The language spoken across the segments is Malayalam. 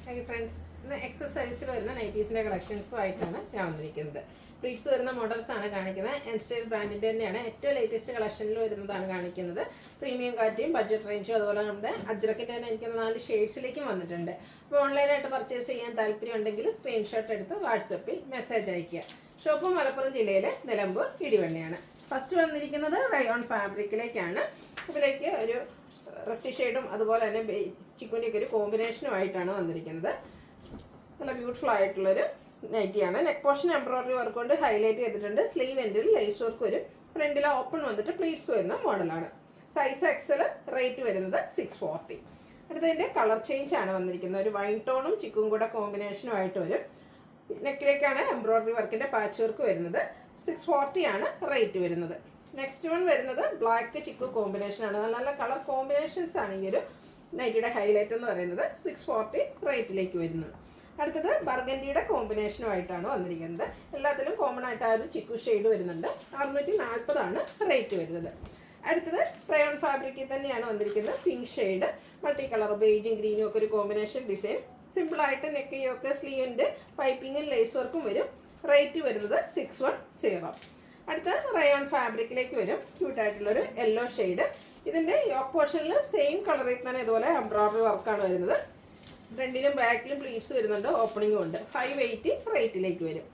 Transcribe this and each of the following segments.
ഹായ് ഫ്രണ്ട്സ്, ഇന്ന് എക്സസൈസിൽ വരുന്ന നൈറ്റീസിൻ്റെ കളക്ഷൻസുമായിട്ടാണ് ഞാൻ വന്നിരിക്കുന്നത്. പ്ലീറ്റ്സ് വരുന്ന മോഡൽസാണ് കാണിക്കുന്നത്. എൻസ്റ്റൈൽ ബ്രാൻഡിൻ്റെ തന്നെയാണ് ഏറ്റവും ലേറ്റസ്റ്റ് കളക്ഷനിൽ വരുന്നതാണ് കാണിക്കുന്നത്. പ്രീമിയം കാറ്റിയും ബഡ്ജറ്റ് റേഞ്ചും അതുപോലെ നമ്മുടെ അജ്രക്കിൻ്റെ തന്നെ എനിക്ക് 4 ഷെയ്ഡ്സിലേക്കും വന്നിട്ടുണ്ട്. അപ്പോൾ ഓൺലൈനായിട്ട് പർച്ചേസ് ചെയ്യാൻ താല്പര്യം ഉണ്ടെങ്കിൽ സ്ക്രീൻഷോട്ട് എടുത്ത് വാട്സപ്പിൽ മെസ്സേജ് അയയ്ക്കുക. ഷോപ്പ് മലപ്പുറം ജില്ലയിലെ നിലമ്പൂർ ഇടിവണ്ണയാണ്. ഫസ്റ്റ് വന്നിരിക്കുന്നത് റയോൺ ഫാബ്രിക്കിലേക്കാണ്. ഇതിലേക്ക് ഒരു റസ്റ്റി ഷെയ്ഡും അതുപോലെ തന്നെ ചിക്കുൻ്റെയൊക്കെ ഒരു കോമ്പിനേഷനുമായിട്ടാണ് വന്നിരിക്കുന്നത്. നല്ല ബ്യൂട്ടിഫുൾ ആയിട്ടുള്ളൊരു നൈറ്റിയാണ്. നെക്ക് പോർഷൻ എംബ്രോയിഡറി വർക്ക് കൊണ്ട് ഹൈലൈറ്റ് ചെയ്തിട്ടുണ്ട്. സ്ലീവ് എൻഡിൽ ലേസ് വർക്ക് വരും. ഫ്രണ്ടിൽ ഓപ്പൺ വന്നിട്ട് പ്ലീറ്റ്സ് വരുന്ന മോഡലാണ്. സൈസ് എക്സൽ, റേറ്റ് വരുന്നത് 640. അടുത്തതിൻ്റെ കളർ ചേഞ്ച് ആണ് വന്നിരിക്കുന്നത്. ഒരു വൈൻ ടോണും ചിക്കും കൂടെ കോമ്പിനേഷനുമായിട്ട് വരും. നെക്കിലേക്കാണ് എംബ്രോയിഡറി വർക്കിൻ്റെ പാച്ച് വർക്ക് വരുന്നത്. 640 ആണ് റേറ്റ് വരുന്നത്. നെക്സ്റ്റ് വൺ വരുന്നത് ബ്ലാക്ക് ചിക്കു കോമ്പിനേഷനാണ്. നല്ല നല്ല കളർ കോമ്പിനേഷൻസ് ആണ് ഈ ഒരു നൈറ്റിയുടെ ഹൈലൈറ്റ് എന്ന് പറയുന്നത്. 640 റേറ്റിലേക്ക് വരുന്നത്. അടുത്തത് ബർഗൻഡിയുടെ കോമ്പിനേഷനുമായിട്ടാണ് വന്നിരിക്കുന്നത്. എല്ലാത്തിലും കോമൺ ആയിട്ട് ആ ഒരു ചിക്കു ഷെയ്ഡ് വരുന്നുണ്ട്. 640 ആണ് റേറ്റ് വരുന്നത്. അടുത്തത് റയോൺ ഫാബ്രിക്കിൽ തന്നെയാണ് വന്നിരിക്കുന്നത്. പിങ്ക് ഷെയ്ഡ്, മൾട്ടി കളർ ബേജും ഗ്രീനും ഒക്കെ ഒരു കോമ്പിനേഷൻ ഡിസൈൻ. സിമ്പിളായിട്ട് നെക്കയൊക്കെ സ്ലീവിൻ്റെ പൈപ്പിങ്ങും ലേസ് വർക്കും വരും. റേറ്റ് വരുന്നത് 610. അടുത്ത റയോൺ ഫാബ്രിക്കിലേക്ക് വരും. ക്യൂട്ടായിട്ടുള്ളൊരു യെല്ലോ ഷെയ്ഡ്. ഇതിൻ്റെ യോക്ക് പോർഷനിൽ സെയിം കളറിൽ തന്നെ ഇതുപോലെ എംബ്രോയിഡറി വർക്കാണ് വരുന്നത്. ഫ്രണ്ടിലും ബാക്കിലും പ്ലീറ്റ്സ് വരുന്നുണ്ട്. ഓപ്പണിങ്ങും ഉണ്ട്. 580 റേറ്റിലേക്ക് വരും.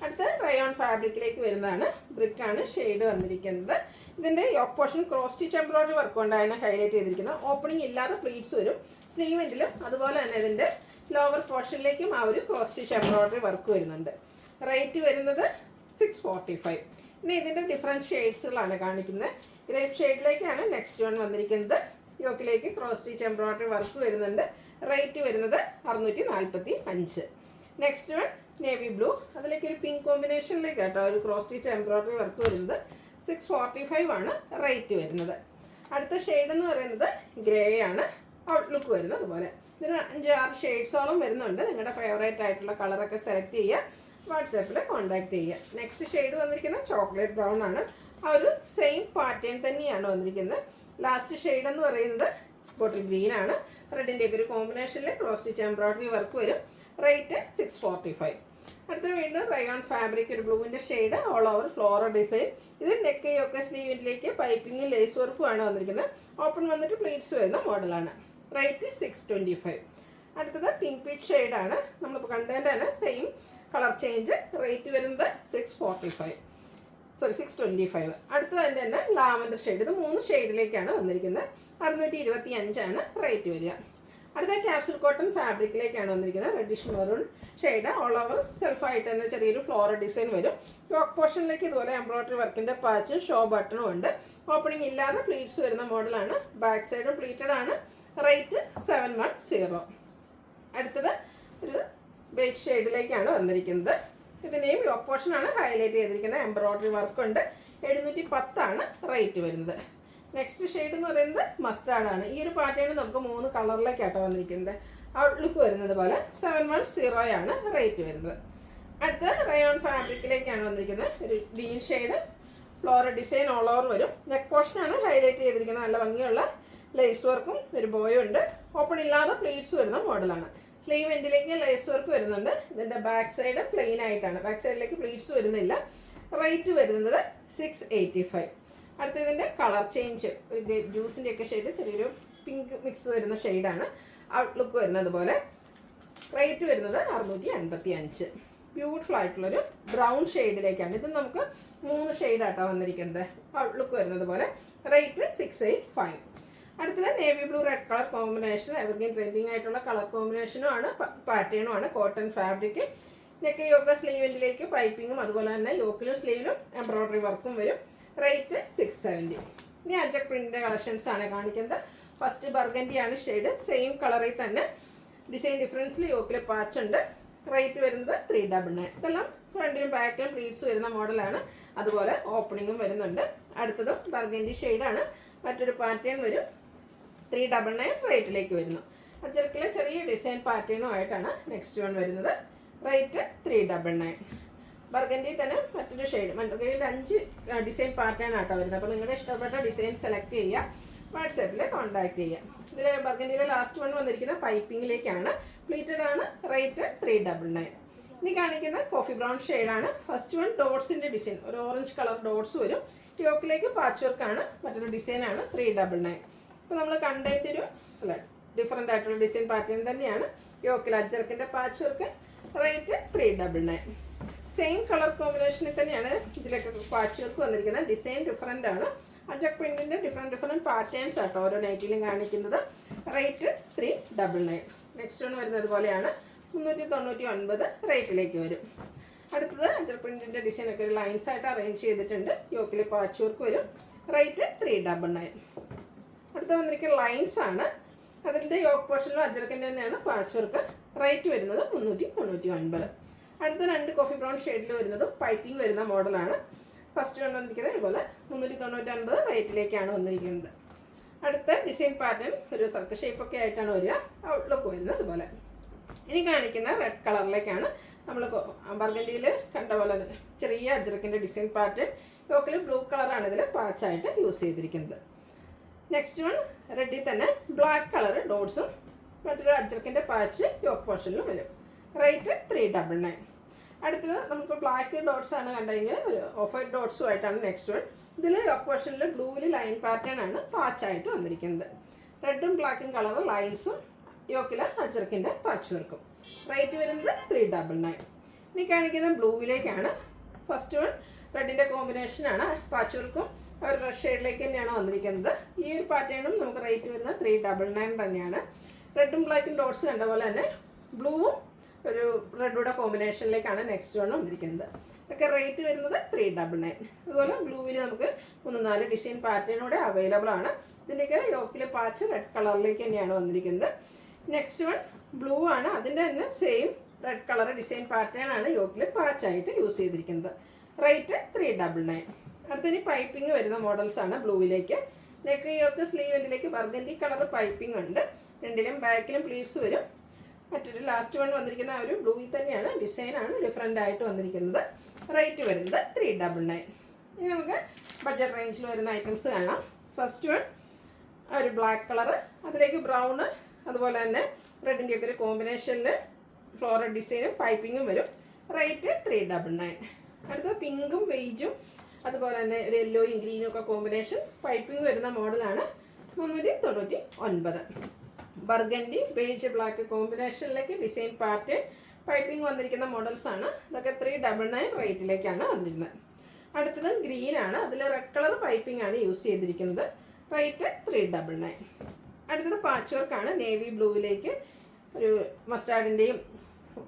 അടുത്ത റയോൺ ഫാബ്രിക്കിലേക്ക് വരുന്നതാണ്. ബ്രിക്കാണ് ഷെയ്ഡ് വന്നിരിക്കുന്നത്. ഇതിൻ്റെ yoke portion cross stitch embroidery work കൊണ്ടാണ് ഹൈലൈറ്റ് ചെയ്തിരിക്കുന്നത്. ഓപ്പണിംഗ് ഇല്ലാതെ പ്ലീറ്റ്സ് വരും. സ്ലീവെൻറ്റിലും അതുപോലെ തന്നെ ഇതിൻ്റെ ലോവർ പോർഷനിലേക്കും ആ ഒരു ക്രോസ് സ്റ്റിച്ച് എംബ്രോയിഡറി വർക്ക് വരുന്നുണ്ട്. റേറ്റ് വരുന്നത് 645. ഇനി ഇതിൻ്റെ ഡിഫറെൻറ്റ് ഷെയ്ഡ്സുകളാണ് കാണിക്കുന്നത്. ഗ്രേപ്പ് ഷെയ്ഡിലേക്കാണ് നെക്സ്റ്റ് വൺ വന്നിരിക്കുന്നത്. യോക്കിലേക്ക് ക്രോസ് സ്റ്റിച്ച് എംബ്രോയിഡറി വർക്ക് വരുന്നുണ്ട്. റേറ്റ് വരുന്നത് 645. Next one navy blue. അതിലേക്ക് ഒരു പിങ്ക് കോമ്പിനേഷനിലേക്ക് കേട്ടോ ഒരു ക്രോസ് സ്റ്റിച്ച് എംബ്രോയിഡറി വർക്ക് വരുന്നത്. 645 ആണ് റേറ്റ് വരുന്നത്. അടുത്ത ഷെയ്ഡ് എന്ന് പറയുന്നത് ഗ്രേ ആണ്. ഔട്ട്ലുക്ക് വരുന്നത് അതുപോലെ. ഇതിന് 5-6 ഷെയ്ഡ്സോളം വരുന്നുണ്ട്. നിങ്ങളുടെ ഫേവറേറ്റ് ആയിട്ടുള്ള കളറൊക്കെ സെലക്ട് ചെയ്യുക. വാട്സാപ്പിൽ കോൺടാക്ട് ചെയ്യുക. നെക്സ്റ്റ് ഷെയ്ഡ് വന്നിരിക്കുന്നത് ചോക്ലേറ്റ് ബ്രൗൺ ആണ്. ആ ഒരു സെയിം പാറ്റേൺ തന്നെയാണ് വന്നിരിക്കുന്നത്. ലാസ്റ്റ് ഷെയ്ഡ് എന്ന് പറയുന്നത് ബോട്ടിൽ ഗ്രീൻ ആണ്. റെഡിൻ്റെയൊക്കെ ഒരു കോമ്പിനേഷനിൽ ക്രോസ് സ്റ്റിച്ച് എംബ്രോയിഡറി വർക്ക് വരും. റേറ്റ് 645. അടുത്ത വീണ്ടും റയോൺ ഫാബ്രിക്, ഒരു ബ്ലൂവിൻ്റെ shade, all over floral design. ഇത് നെക്കയൊക്കെ സ്ലീവിലേക്ക് പൈപ്പിങ്ങും ലേസ് വർക്കും ആണ് വന്നിരിക്കുന്നത്. ഓപ്പൺ വന്നിട്ട് പ്ലീറ്റ്സ് വരുന്ന മോഡലാണ്. റേറ്റ് 625. അടുത്തത് പിങ്ക് പീച്ച് ഷെയ്ഡാണ്. നമ്മളിപ്പോൾ കണ്ടതിൻ്റെ തന്നെ സെയിം കളർ ചേഞ്ച്. റേറ്റ് വരുന്നത് 625. അടുത്തത് അതിൻ്റെ തന്നെ ലാവൻഡർ ഷെയ്ഡ്. ഇത് 3 ഷെയ്ഡിലേക്കാണ് വന്നിരിക്കുന്നത്. 625 ആണ് റേറ്റ് വരിക. അടുത്ത ക്യാപ്സൂൾ കോട്ടൺ ഫാബ്രിക്കിലേക്കാണ് വന്നിരിക്കുന്നത്. Reddish maroon shade. All over സെൽഫായിട്ട് തന്നെ ചെറിയൊരു ഫ്ലോറൽ ഡിസൈൻ വരും. യോക്ക് പോർഷനിലേക്ക് ഇതുപോലെ എംബ്രോയിഡറി വർക്കിൻ്റെ പാച്ചും ഷോ ബട്ടണും ഉണ്ട്. ഓപ്പണിംഗ് ഇല്ലാതെ പ്ലീറ്റ്സ് വരുന്ന മോഡലാണ്. ബാക്ക് സൈഡും പ്ലീറ്റഡ് ആണ്. റേറ്റ് 710. അടുത്തത് ഒരു ബേജ് ഷെയ്ഡിലേക്കാണ് വന്നിരിക്കുന്നത്. ഇതിൻ്റെയും യോക്ക് പോർഷനാണ് ഹൈലൈറ്റ് ചെയ്തിരിക്കുന്നത്. എംബ്രോയിഡറി വർക്ക് ഉണ്ട്. 710 ആണ് റേറ്റ് വരുന്നത്. നെക്സ്റ്റ് ഷെയ്ഡ് എന്ന് പറയുന്നത് മസ്റ്റാർഡ് ആണ്. ഈ ഒരു പാറ്റേൺ നമുക്ക് 3 കളറിലേക്കാട്ടോ വന്നിരിക്കുന്നത്. ഔട്ട്ലുക്ക് വരുന്നത് പോലെ 710 ആണ് റേറ്റ് വരുന്നത്. അടുത്ത റയോൺ ഫാബ്രിക്കിലേക്കാണ് വന്നിരിക്കുന്നത്. ഒരു green shade, floral design all over വരും. നെക്ക് പോർഷനാണ് ഹൈലൈറ്റ് ചെയ്തിരിക്കുന്നത്. നല്ല ഭംഗിയുള്ള ലേസ് വർക്കും ഒരു ബോയും ഉണ്ട്. ഓപ്പൺ ഇല്ലാതെ പ്ലീറ്റ്സ് വരുന്ന മോഡലാണ്. സ്ലീവ് എൻഡിലേക്ക് ലേസ് വർക്ക് വരുന്നുണ്ട്. ഇതിൻ്റെ ബാക്ക് സൈഡ് പ്ലെയിൻ ആയിട്ടാണ്. ബാക്ക് സൈഡിലേക്ക് പ്ലീറ്റ്സ് വരുന്നില്ല. റേറ്റ് വരുന്നത് 685. അടുത്ത ഇതിൻ്റെ കളർ ചേഞ്ച്, ഒരു ജ്യൂസിൻ്റെ ഒക്കെ ഷെയ്ഡ്, ചെറിയൊരു പിങ്ക് മിക്സ് വരുന്ന ഷെയ്ഡാണ്. ഔട്ട്ലുക്ക് വരുന്നത് പോലെ. റേറ്റ് വരുന്നത് 655. ബ്യൂട്ടിഫുൾ ആയിട്ടുള്ളൊരു ബ്രൗൺ ഷെയ്ഡിലേക്കാണ്. ഇത് നമുക്ക് 3 ഷെയ്ഡായിട്ടാണ് വന്നിരിക്കുന്നത്. ഔട്ട്ലുക്ക് വരുന്നത് പോലെ. റേറ്റ് 685. അടുത്തത് navy blue red colour combination. Evergreen trending ആയിട്ടുള്ള കളർ കോമ്പിനേഷനും ആണ്. പാറ്റേണും ആണ്. Cotton fabric. നെക്ക് യോക്ക് സ്ലീവിലേക്ക് പൈപ്പിങ്ങും അതുപോലെ തന്നെ യോക്കിലും സ്ലീവിലും എംബ്രോയിഡറി വർക്കും വരും. റേറ്റ് 670. ഇനി അജക് പ്രിൻറ്റിൻ്റെ കളക്ഷൻസ് ആണ് കാണിക്കുന്നത്. First ബർഗൻഡിയാണ് shade. സെയിം കളറിൽ തന്നെ ഡിസൈൻ ഡിഫറൻസിൽ യോക്കിൽ പാച്ച് ഉണ്ട്. റേറ്റ് വരുന്നത് 399. ഇതെല്ലാം ഫ്രണ്ടിലും ബാക്കിലും പ്ലീറ്റ്സ് വരുന്ന മോഡലാണ്. അതുപോലെ ഓപ്പണിങ്ങും വരുന്നുണ്ട്. അടുത്തതും ബർഗൻഡി ഷെയ്ഡാണ്. മറ്റൊരു പാറ്റേൺ വരും. 399 റേറ്റിലേക്ക് വരുന്നു. അജർക്കിലെ ചെറിയ ഡിസൈൻ പാറ്റേണും ആയിട്ടാണ് നെക്സ്റ്റ് വൺ വരുന്നത്. റേറ്റ് 399. ബർഗൻഡി തന്നെ മറ്റൊരു ഷെയ്ഡ്. ബർഗൻഡിയിൽ 5 ഡിസൈൻ പാറ്റേൺ ആട്ടോ വരുന്നത്. അപ്പോൾ നിങ്ങളുടെ ഇഷ്ടപ്പെട്ട ഡിസൈൻ സെലക്ട് ചെയ്യുക. വാട്സാപ്പിൽ കോൺടാക്ട് ചെയ്യാം. ഇതിൽ ബർഗൻഡിയിലെ ലാസ്റ്റ് വൺ വന്നിരിക്കുന്ന പൈപ്പിങ്ങിലേക്കാണ്. പ്ലീറ്റഡ് ആണ്. റേറ്റ് 399. ഇനി കാണിക്കുന്ന കോഫി ബ്രൗൺ ഷെയ്ഡാണ്. ഫസ്റ്റ് വൺ ഡോട്ട്സിൻ്റെ ഡിസൈൻ, ഒരു ഓറഞ്ച് കളർ ഡോട്ട്സ് വരും. യോക്കിലേക്ക് പാച്ച് വർക്കാണ്. മറ്റൊരു ഡിസൈനാണ് 399. ഇപ്പോൾ നമ്മൾ കണ്ടതിൻ്റെ ഒരു ഡിഫറെൻ്റ് ആയിട്ടുള്ള ഡിസൈൻ പാറ്റേൺ തന്നെയാണ്. യോക്കിൽ അജ്ജർക്കിൻ്റെ patch work. Rate 399. Same colour കോമ്പിനേഷനിൽ തന്നെയാണ് ഇതിലൊക്കെ പാച്ച് വർക്ക് വന്നിരിക്കുന്നത്. ഡിസൈൻ ഡിഫറെൻ്റ് ആണ്. അജക് പ്രിൻറ്റിൻ്റെ ഡിഫറെൻറ്റ് പാറ്റേൺസ് ആട്ടോ ഓരോ നൈറ്റിലും കാണിക്കുന്നത്. റേറ്റ് 399. നെക്സ്റ്റ് വൺ വരുന്നത് പോലെയാണ് 399 റേറ്റിലേക്ക് വരും. അടുത്തത് അജക് പ്രിൻറ്റിൻ്റെ ഡിസൈനൊക്കെ ഒരു ലൈൻസ് ആയിട്ട് അറേഞ്ച് ചെയ്തിട്ടുണ്ട്. യോക്കിൽ പാച്ച് വർക്ക് വരും. റേറ്റ് 399. അടുത്ത വന്നിരിക്കുന്ന ലൈൻസ് ആണ്. അതിൻ്റെ യോക്ക് പോർഷനിലും അജറക്കിൻ്റെ തന്നെയാണ് പാച്ച് വർക്ക്. റേറ്റ് വരുന്നത് 399. അടുത്ത രണ്ട് കോഫി ബ്രൗൺ ഷെയ്ഡിൽ വരുന്നതും പൈപ്പിംഗ് വരുന്ന മോഡലാണ്. ഫസ്റ്റ് വന്നിരിക്കുന്നത് ഇതുപോലെ 399 റേറ്റിലേക്കാണ് വന്നിരിക്കുന്നത്. അടുത്ത ഡിസൈൻ പാറ്റേൺ ഒരു സർക്കിൾ ഷേപ്പൊക്കെ ആയിട്ടാണ് വരിക. ഔട്ട്ലുക്ക് വരുന്നത് ഇതുപോലെ. ഇനി കാണിക്കുന്ന റെഡ് കളറിലേക്കാണ്. നമ്മൾ ബർഗൻഡിയിൽ കണ്ട പോലെ ചെറിയ അജറക്കിൻ്റെ ഡിസൈൻ പാറ്റേൺ. യോക്കിൽ ബ്ലൂ കളറാണ് ഇതിൽ പാച്ചായിട്ട് യൂസ് ചെയ്തിരിക്കുന്നത്. നെക്സ്റ്റ് വൺ റെഡിൽ തന്നെ ബ്ലാക്ക് കളർ ഡോട്ട്സും മറ്റൊരു അജറക്കിൻ്റെ പാച്ച് യോക്ക് പോർഷനിലും വരും. റേറ്റ് 399. അടുത്തത് നമുക്കിപ്പോൾ ബ്ലാക്ക് ഡോട്ട്സ് ആണ് കണ്ടെങ്കിൽ ഒരു ഓഫ് വൈറ്റ് ഡോട്ട്സും ആയിട്ടാണ് നെക്സ്റ്റ് വൺ. ഇതിൽ യോക്ക് പോർഷനിൽ ബ്ലൂവിൽ ലൈൻ പാറ്റേൺ ആണ് പാച്ചായിട്ട് വന്നിരിക്കുന്നത്. റെഡും ബ്ലാക്കും കളർ ലൈൻസും യോക്കിൽ അജറക്കിൻ്റെ പാച്ച് വർക്കും. റേറ്റ് വരുന്നത് 399. ഇനി കാണിക്കുന്നത് ബ്ലൂവിലേക്കാണ്. ഫസ്റ്റ് വൺ റെഡിൻ്റെ കോമ്പിനേഷനാണ്. പാച്ച് വർക്കും ഒരു റെഡ് ഷെയ്ഡിലേക്ക് തന്നെയാണ് വന്നിരിക്കുന്നത്. ഈ ഒരു പാറ്റേണും നമുക്ക് റേറ്റ് വരുന്നത് 399 തന്നെയാണ്. റെഡും ബ്ലാക്കും ഡോട്ട്സ് കണ്ട പോലെ തന്നെ ബ്ലൂവും ഒരു റെഡൂടെ കോമ്പിനേഷനിലേക്കാണ് നെക്സ്റ്റ് വൺ വന്നിരിക്കുന്നത്. ഇതൊക്കെ റേറ്റ് വരുന്നത് 399. അതുപോലെ ബ്ലൂവിൽ നമുക്ക് 3-4 ഡിസൈൻ പാറ്റേണൂടെ അവൈലബിൾ ആണ്. ഇതിൻ്റെയൊക്കെ യോക്കിൽ പാച്ച് റെഡ് കളറിലേക്ക് തന്നെയാണ് വന്നിരിക്കുന്നത്. നെക്സ്റ്റ് വൺ ബ്ലൂ ആണ്. അതിൻ്റെ തന്നെ same red colour design pattern ആണ് യോക്കിൽ പാച്ചായിട്ട് യൂസ് ചെയ്തിരിക്കുന്നത്. റേറ്റ് 399. അടുത്തതിന് പൈപ്പിംഗ് വരുന്ന മോഡൽസാണ് ബ്ലൂവിലേക്ക്. നെക്ക് യോക്ക് സ്ലീവിലേക്ക് ബർഗൻഡി കളർ പൈപ്പിംഗ് ഉണ്ട്. രണ്ടിലും ബാക്കിലും പ്ലീറ്റ്സ് വരും. മറ്റൊരു ലാസ്റ്റ് വൺ വന്നിരിക്കുന്ന ഒരു ബ്ലൂവിൽ തന്നെയാണ്. ഡിസൈനാണ് ഡിഫറെൻ്റ് ആയിട്ട് വന്നിരിക്കുന്നത്. റേറ്റ് വരുന്നത് 399. ഇനി നമുക്ക് ബഡ്ജറ്റ് റേഞ്ചിൽ വരുന്ന ഐറ്റംസ് കാണാം. ഫസ്റ്റ് വൺ ഒരു ബ്ലാക്ക് കളർ, അതിലേക്ക് ബ്രൗണ്, അതുപോലെ തന്നെ റെഡിൻ്റെ ഒക്കെ ഒരു കോമ്പിനേഷനിൽ ഫ്ലോറൽ ഡിസൈനും പൈപ്പിങ്ങും വരും. റേറ്റ് 399. അടുത്ത പിങ്കും വെയ്ജും അതുപോലെ തന്നെ ഒരു യെല്ലോയും ഗ്രീനും ഒക്കെ കോമ്പിനേഷൻ പൈപ്പിംഗ് വരുന്ന മോഡലാണ് 399. ബർഗൻഡി ബേജ് ബ്ലാക്ക് കോമ്പിനേഷനിലേക്ക് ഡിസൈൻ പാറ്റേൺ പൈപ്പിംഗ് വന്നിരിക്കുന്ന മോഡൽസാണ്. ഇതൊക്കെ 399 റേറ്റിലേക്കാണ് വന്നിരുന്നത്. അടുത്തത് ഗ്രീനാണ്. അതിൽ റെഡ് കളർ പൈപ്പിംഗ് ആണ് യൂസ് ചെയ്തിരിക്കുന്നത്. റേറ്റ് 399. അടുത്തത് പാച്ച് വർക്കാണ്. നേവി ബ്ലൂവിലേക്ക് ഒരു മസ്റ്റാർഡിൻ്റെയും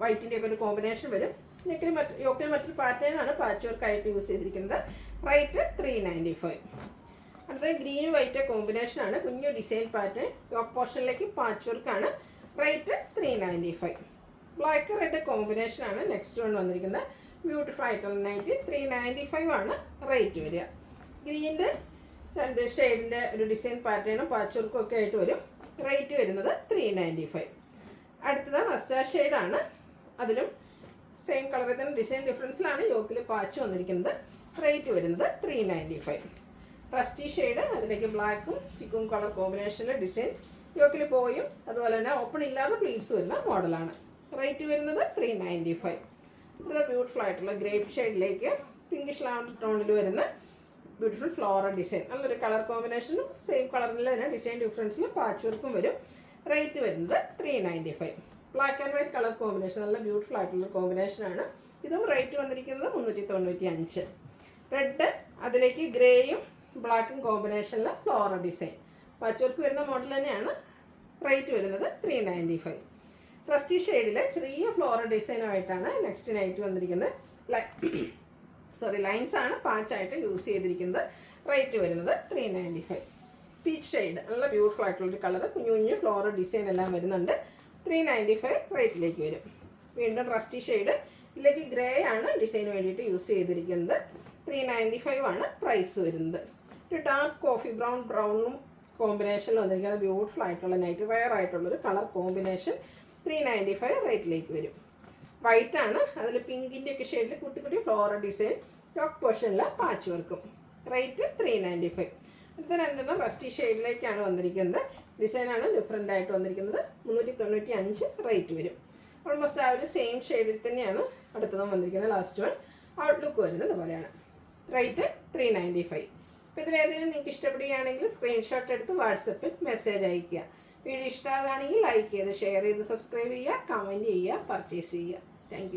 വൈറ്റിൻ്റെയും ഒക്കെ ഒരു കോമ്പിനേഷൻ വരും. നെക്കിൽ യോക്കിൽ മറ്റൊരു പാറ്റേൺ ആണ് പാച്ച് വർക്കായിട്ട് യൂസ് ചെയ്തിരിക്കുന്നത്. റേറ്റ് 395. അടുത്തത് ഗ്രീൻ വൈറ്റ് കോമ്പിനേഷൻ ആണ്. കുഞ്ഞു ഡിസൈൻ പാറ്റേൺ യോക്ക് പോർഷനിലേക്ക് പാച്ച് വർക്കാണ്. റേറ്റ് 395. ബ്ലാക്ക് റെഡ് കോമ്പിനേഷൻ ആണ് നെക്സ്റ്റ് വൺ വന്നിരിക്കുന്നത്. ബ്യൂട്ടിഫുൾ ആയിട്ടുള്ള നൈറ്റ് 395 ആണ് റേറ്റ് വരിക. ഗ്രീൻ്റെ രണ്ട് ഷെയ്ഡിൻ്റെ ഒരു ഡിസൈൻ പാറ്റേണും പാച്ച് വർക്കും ഒക്കെ ആയിട്ട് വരും. റേറ്റ് വരുന്നത് 395. അടുത്തത് മസ്റ്റാർഡ് ഷെയ്ഡാണ്. അതിലും സെയിം കളറിൽ തന്നെ ഡിസൈൻ ഡിഫറൻസിലാണ് യോക്കിൽ പാച്ച് വന്നിരിക്കുന്നത്. റേറ്റ് വരുന്നത് 395. റസ്റ്റി ഷെയ്ഡ്, അതിലേക്ക് ബ്ലാക്കും ചിക്കും കളർ കോമ്പിനേഷനിൽ ഡിസൈൻ യോക്കിൽ പോയും അതുപോലെ തന്നെ ഓപ്പൺ ഇല്ലാതെ പ്ലീറ്റ്സ് വരുന്ന മോഡലാണ്. റേറ്റ് വരുന്നത് 395. ഇത് ബ്യൂട്ടിഫുൾ ആയിട്ടുള്ള ഗ്രേപ്പ് ഷെയ്ഡിലേക്ക് പിങ്കിഷ് ലാവൻഡർ ടോണിൽ വരുന്ന ബ്യൂട്ടിഫുൾ ഫ്ലോറൽ ഡിസൈൻ. നല്ലൊരു കളർ കോമ്പിനേഷനും സെയിം കളറിൽ തന്നെ ഡിസൈൻ ഡിഫറൻസിൽ പാച്ച് വർക്കും വരും. റേറ്റ് വരുന്നത് 395. Black and white colour combination നല്ല ബ്യൂട്ടിഫുൾ ആയിട്ടുള്ള കോമ്പിനേഷനാണ്. ഇതും റേറ്റ് വന്നിരിക്കുന്നത് 395. റെഡ്, അതിലേക്ക് ഗ്രേയും ബ്ലാക്കും കോമ്പിനേഷനിൽ ഫ്ലോറൽ ഡിസൈൻ പാച്ച് വർക്ക് വരുന്ന മോഡൽ തന്നെയാണ്. റേറ്റ് വരുന്നത് 395. റസ്റ്റി ഷെയ്ഡിൽ ചെറിയ ഫ്ലോറൽ ഡിസൈനുമായിട്ടാണ് നെക്സ്റ്റ് നൈറ്റ് വന്നിരിക്കുന്നത്. ലൈൻസ് ആണ് പാച്ചായിട്ട് യൂസ് ചെയ്തിരിക്കുന്നത്. റേറ്റ് വരുന്നത് 395. പീച്ച് ഷെയ്ഡ് നല്ല ബ്യൂട്ടിഫുൾ ആയിട്ടുള്ളൊരു കളർ, കുഞ്ഞു കുഞ്ഞു ഫ്ലോറൽ ഡിസൈൻ എല്ലാം വരുന്നുണ്ട്. 395 റേറ്റിലേക്ക് വരും. വീണ്ടും റസ്റ്റി ഷെയ്ഡ്, ഇതിലേക്ക് ഗ്രേ ആണ് ഡിസൈന് വേണ്ടിയിട്ട് യൂസ് ചെയ്തിരിക്കുന്നത്. 395 ആണ് പ്രൈസ് വരുന്നത്. ഒരു ഡാർക്ക് കോഫി ബ്രൗണും കോമ്പിനേഷനിൽ വന്നിരിക്കുന്നത് ബ്യൂട്ടിഫുൾ ആയിട്ടുള്ള നൈറ്റ് വെയർ ആയിട്ടുള്ളൊരു കളർ കോമ്പിനേഷൻ 395 റേറ്റിലേക്ക് വരും. വൈറ്റ് ആണ്, അതിൽ പിങ്കിൻ്റെ ഒക്കെ ഷെയ്ഡിൽ കുട്ടി കുട്ടി ഫ്ലോറൽ ഡിസൈൻ യോക്ക് പോർഷനിൽ പാച്ച് വർക്കും. റേറ്റ് 395. അടുത്ത രണ്ടെണ്ണം റസ്റ്റി ഷെയ്ഡിലേക്കാണ് വന്നിരിക്കുന്നത്. ഡിസൈനാണ് ഡിഫറെൻ്റ് ആയിട്ട് വന്നിരിക്കുന്നത്. 395 റേറ്റ് വരും. ഓൾമോസ്റ്റ് ആ ഒരു സെയിം ഷെയ്ഡിൽ തന്നെയാണ് അടുത്തതും വന്നിരിക്കുന്നത്. ലാസ്റ്റ് വൺ ഔട്ട്ലുക്ക് വരുന്നത് പോലെയാണ്. റേറ്റ് 395. അപ്പോൾ ഇതിലേതെങ്കിലും നിങ്ങൾക്ക് ഇഷ്ടപ്പെടുകയാണെങ്കിൽ സ്ക്രീൻഷോട്ട് എടുത്ത് വാട്സപ്പിൽ മെസ്സേജ് അയയ്ക്കുക. വീഡിയോ ഇഷ്ടമാകുകയാണെങ്കിൽ ലൈക്ക് ചെയ്ത് ഷെയർ ചെയ്ത് സബ്സ്ക്രൈബ് ചെയ്യുക, കമൻറ്റ് ചെയ്യുക, പർച്ചേസ് ചെയ്യുക. താങ്ക്